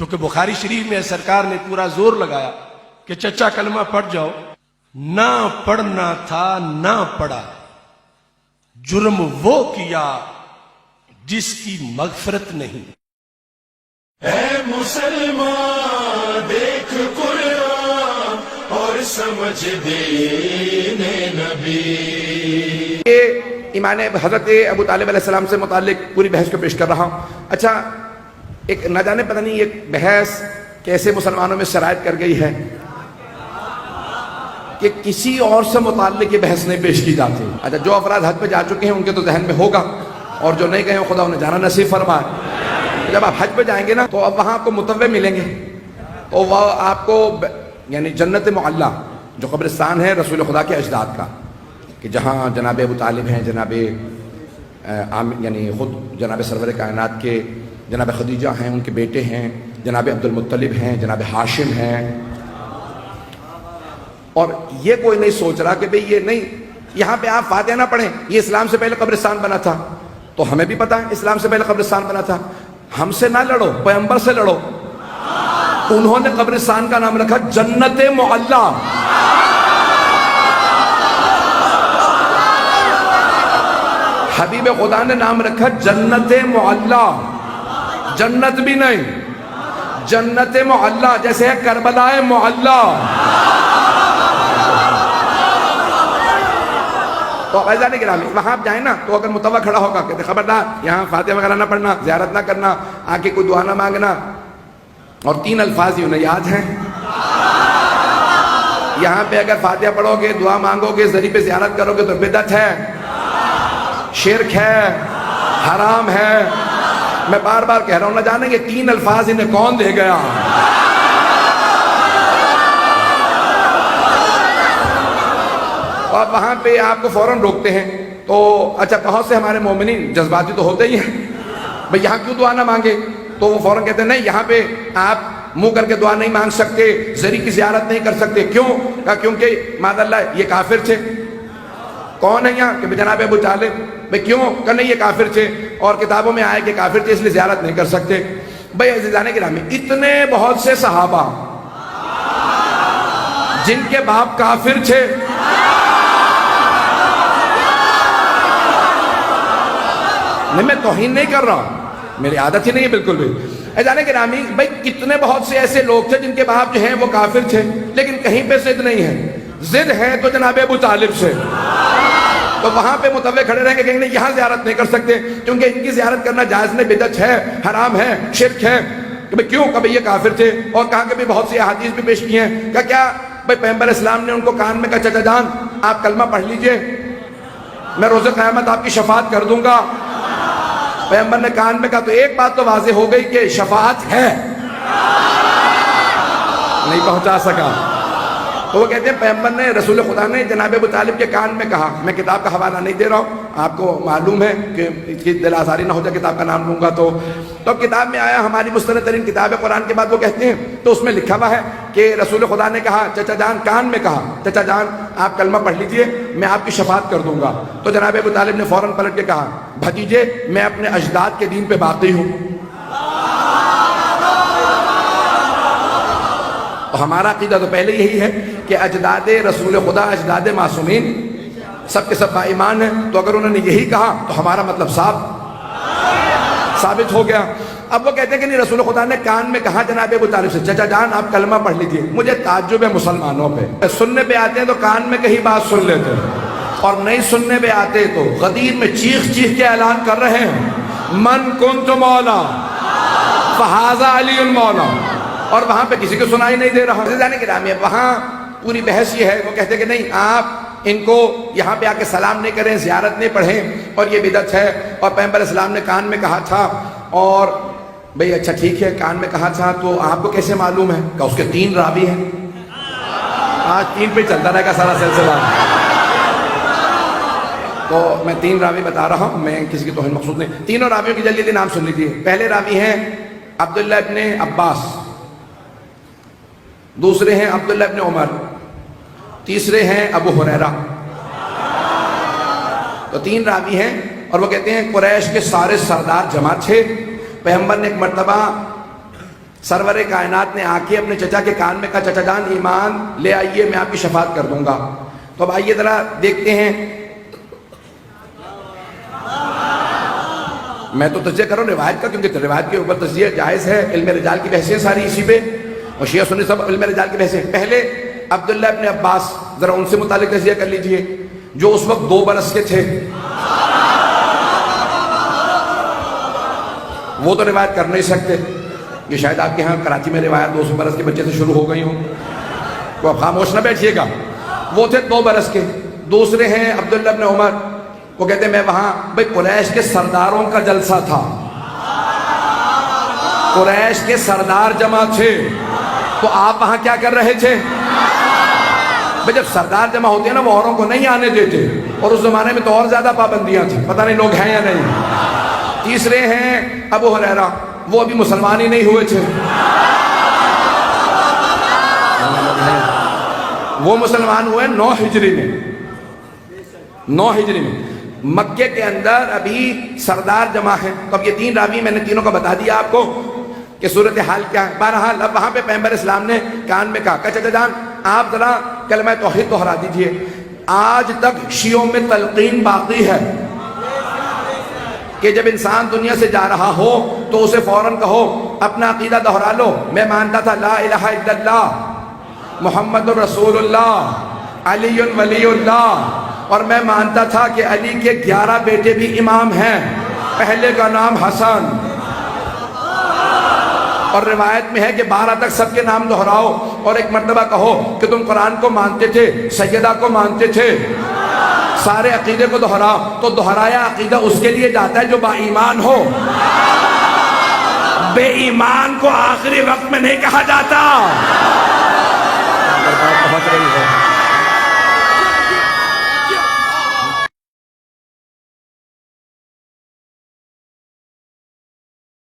چونکہ بخاری شریف میں سرکار نے پورا زور لگایا کہ چچا کلمہ پڑھ جاؤ، نہ پڑھنا تھا نہ پڑھا، جرم وہ کیا جس کی مغفرت نہیں۔ اے مسلمان دیکھ قرآن اور سمجھ دین نبی۔ یہ ایمان حضرت ابو طالب علیہ السلام سے متعلق پوری بحث کو پیش کر رہا ہوں۔ اچھا، ایک نہ جانے پتہ نہیں یہ بحث کیسے مسلمانوں میں شرائط کر گئی ہے کہ کسی اور سے متعلق یہ بحث نہیں پیش کی جاتی۔ اچھا، جو افراد حج پہ جا چکے ہیں ان کے تو ذہن میں ہوگا، اور جو نہیں گئے ہیں خدا انہیں جانا نصیب فرمائے۔ جب آپ حج پہ جائیں گے نا تو اب وہاں آپ کو متوع ملیں گے، تو وہ آپ کو یعنی جنت معلیٰ جو قبرستان ہے رسول خدا کے اجداد کا، کہ جہاں جناب ابو طالب ہیں، جناب یعنی خود جناب سرور کائنات کے جناب خدیجہ ہیں، ان کے بیٹے ہیں، جناب عبد المطلب ہیں، جناب ہاشم ہیں، اور یہ کوئی نہیں سوچ رہا کہ بھئی یہ نہیں یہاں پہ آپ فاتحہ نہ پڑھیں، یہ اسلام سے پہلے قبرستان بنا تھا، تو ہمیں بھی پتا ہے اسلام سے پہلے قبرستان بنا تھا۔ ہم سے نہ لڑو، پیغمبر سے لڑو۔ انہوں نے قبرستان کا نام رکھا جنت معلیٰ۔ حبیب خدا نے نام رکھا جنت معلیٰ، جنت بھی نہیں، جنت معلیٰ، جیسے ہے کربلا معلیٰ۔ تو عزیزان گرامی وہاں آپ جائیں نا تو اگر متوع کھڑا ہوگا کہتے خبردار یہاں فاتحہ وغیرہ نہ پڑھنا، زیارت نہ کرنا، آ کے کوئی دعا نہ مانگنا، اور 3 الفاظ ہی انہیں یاد ہیں۔ یہاں پہ اگر فاتحہ پڑھو گے، دعا مانگو گے، ذریعے پہ زیارت کرو گے تو بدعت ہے، شرک ہے، حرام ہے۔ میں بار بار کہہ رہا ہوں، نہ جانے کہ 3 الفاظ انہیں کون دے گیا۔ اور وہاں پہ آپ کو فوراً روکتے ہیں، تو اچھا بہت سے ہمارے مومنین جذباتی تو ہوتے ہی ہیں، بھئی یہاں کیوں دعا نہ مانگے؟ تو وہ فوراً کہتے ہیں نہیں یہاں پہ آپ منہ کر کے دعا نہیں مانگ سکتے، ذریعے کی زیارت نہیں کر سکتے۔ کیوں؟ کہا کیونکہ معاذ اللہ یہ کافر تھے۔ کون ہے یہاں؟ کہ جناب ابو طالب۔ بھئی کیوں؟ کہ نہیں یہ کافر تھے، اور کتابوں میں آئے کہ کافر تھے اس لیے زیارت نہیں کر سکتے۔ بھئی عزیزان گرامی اتنے بہت سے صحابہ جن کے باپ کافر تھے، نہیں میں توہین نہیں کر رہا ہوں، میری عادت ہی نہیں ہے بالکل بھی۔ عزیزان گرامی بھئی کتنے بہت سے ایسے لوگ تھے جن کے باپ جو ہیں وہ کافر تھے، لیکن کہیں پہ ضد نہیں ہے، ضد ہے تو جناب ابو طالب سے۔ تو وہاں پہ متوع کھڑے رہیں گے، کہیں نہیں یہاں زیارت نہیں کر سکتے کیونکہ ان کی زیارت کرنا جائز نہیں، بدعت ہے، حرام ہے، شرک ہے۔ کہ کیوں؟ کہ یہ کافر تھے، اور کہا کہ بہت سی احادیث بھی پیش کی ہیں۔ کہ کیا؟ بھئی پیغمبر اسلام نے ان کو کان میں کہا چچا جان آپ کلمہ پڑھ لیجئے، میں روز قیامت آپ کی شفاعت کر دوں گا۔ پیغمبر نے کان میں کہا تو ایک بات تو واضح ہو گئی کہ شفاعت ہے، نہیں پہنچا سکا۔ تو وہ کہتے ہیں پیغمبر نے، رسول خدا نے جناب ابو طالب کے کان میں کہا، میں کتاب کا حوالہ نہیں دے رہا ہوں، آپ کو معلوم ہے کہ اس کی دل آزاری نہ ہو جائے کتاب کا نام لوں گا تو کتاب میں آیا، ہماری مستند ترین کتاب قرآن کے بعد وہ کہتے ہیں، تو اس میں لکھا ہوا ہے کہ رسول خدا نے کہا چچا جان، کان میں کہا چچا جان آپ کلمہ پڑھ لیجئے میں آپ کی شفاعت کر دوں گا۔ تو جناب ابو طالب نے فوراً پلٹ کے کہا بھتیجے میں اپنے اجداد کے دین پہ باقی ہوں۔ ہمارا عقیدہ تو پہلے یہی ہے کہ اجداد رسول خدا، اجداد معصومین سب کے سب با ایمان ہیں، تو اگر انہوں نے یہی کہا تو ہمارا مطلب ثابت ہو گیا۔ اب وہ کہتے ہیں کہ نہیں رسول خدا نے کان میں کہا جناب ابو طالب سے چچا جان آپ کلمہ پڑھ لیجئے۔ مجھے تعجب ہے مسلمانوں پہ، سننے پہ آتے ہیں تو کان میں کہیں بات سن لیتے ہیں، اور نہیں سننے پہ آتے تو غدیر میں چیخ چیخ کے اعلان کر رہے ہیں من کنت مولا فہذا علی المولا، اور وہاں پہ کسی کو سنائی نہیں دے رہا۔ عزیزان گرامی وہاں پوری بحث یہ ہے، وہ کہتے کہ نہیں آپ ان کو یہاں پہ آ کے سلام نہیں کریں، زیارت نہیں پڑھیں، اور یہ بدعت ہے، اور پیغمبر اسلام نے کان میں کہا تھا۔ اور بھئی اچھا ٹھیک ہے کان میں کہا تھا تو آپ کو کیسے معلوم ہے؟ کہ اس کے 3 راوی ہیں، آج 3 پہ چلتا رہے گا سارا سلسلہ۔ تو میں 3 راوی بتا رہا ہوں، میں کسی کی توہین مقصود نہیں۔ تینوں راویوں کی جلدی نام سن لیجیے۔ پہلے راوی ہیں عبداللہ ابن عباس، دوسرے ہیں عبداللہ ابن عمر، تیسرے ہیں ابو ہریرہ۔ تو 3 راوی ہیں، اور وہ کہتے ہیں قریش کے سارے سردار جمع تھے۔ پیغمبر نے ایک مرتبہ سرور کائنات نے آ کے اپنے چچا کے کان میں کہا چچا جان ایمان لے آئیے میں آپ کی شفاعت کر دوں گا. تو اب آئیے ذرا دیکھتے ہیں. میں تو تجزیہ کروں روایت کا کیونکہ روایت کے اوپر تجزیہ جائز ہے. علم رجال کی بحثیں ساری اسی پہ اور شیعہ سنی سب علم رجال کی بحثیں. پہلے عبداللہ ابن عباس ذرا ان سے متعلق تجزیہ کر لیجئے جو اس وقت 2 برس کے تھے. وہ تو روایت کر نہیں سکتے. یہ شاید آپ کے ہاں کراچی میں روایت 2 برس کے بچے سے شروع ہو گئی ہوں. تو آپ خاموش نہ بیٹھیے گا. وہ تھے 2 برس کے. دوسرے ہیں عبداللہ ابن عمر. وہ کہتے ہیں میں وہاں بھئی قریش کے سرداروں کا جلسہ تھا. قریش کے سردار جمع تھے تو آپ وہاں کیا کر رہے تھے؟ بھئی جب سردار جمع ہوتے ہیں نا وہ اوروں کو نہیں آنے دیتے اور اس زمانے میں تو اور زیادہ پابندیاں تھیں. پتہ نہیں لوگ ہیں یا نہیں. تیسرے ہیں ابو ہریرہ. وہ ابھی مسلمان ہی نہیں ہوئے تھے. وہ مسلمان ہوئے 9 ہجری میں. 9 ہجری میں مکے کے اندر ابھی سردار جمع ہیں. تو اب یہ 3 راوی میں نے تینوں کا بتا دیا آپ کو کہ صورتحال کیا ہے. بہرحال اب وہاں پہ پیغمبر اسلام نے کان میں کہا چچا جان آپ ذرا کلمہ توحید دہرا دیجئے. آج تک شیعوں میں تلقین باقی ہے کہ جب انسان دنیا سے جا رہا ہو تو اسے فوراً کہو اپنا عقیدہ دہرا لو. میں مانتا تھا لا الہ الا اللہ محمد رسول اللہ علی ولی اللہ اور میں مانتا تھا کہ علی کے 11 بیٹے بھی امام ہیں. پہلے کا نام حسن اور روایت میں ہے کہ 12 تک سب کے نام دہراؤ اور ایک مرتبہ کہو کہ تم قرآن کو مانتے تھے سیدہ کو مانتے تھے. سارے عقیدے کو دہرا. تو دہرایا عقیدہ اس کے لیے جاتا ہے جو با ایمان ہو. بے ایمان کو آخری وقت میں نہیں کہا جاتا. پہنچ رہی ہے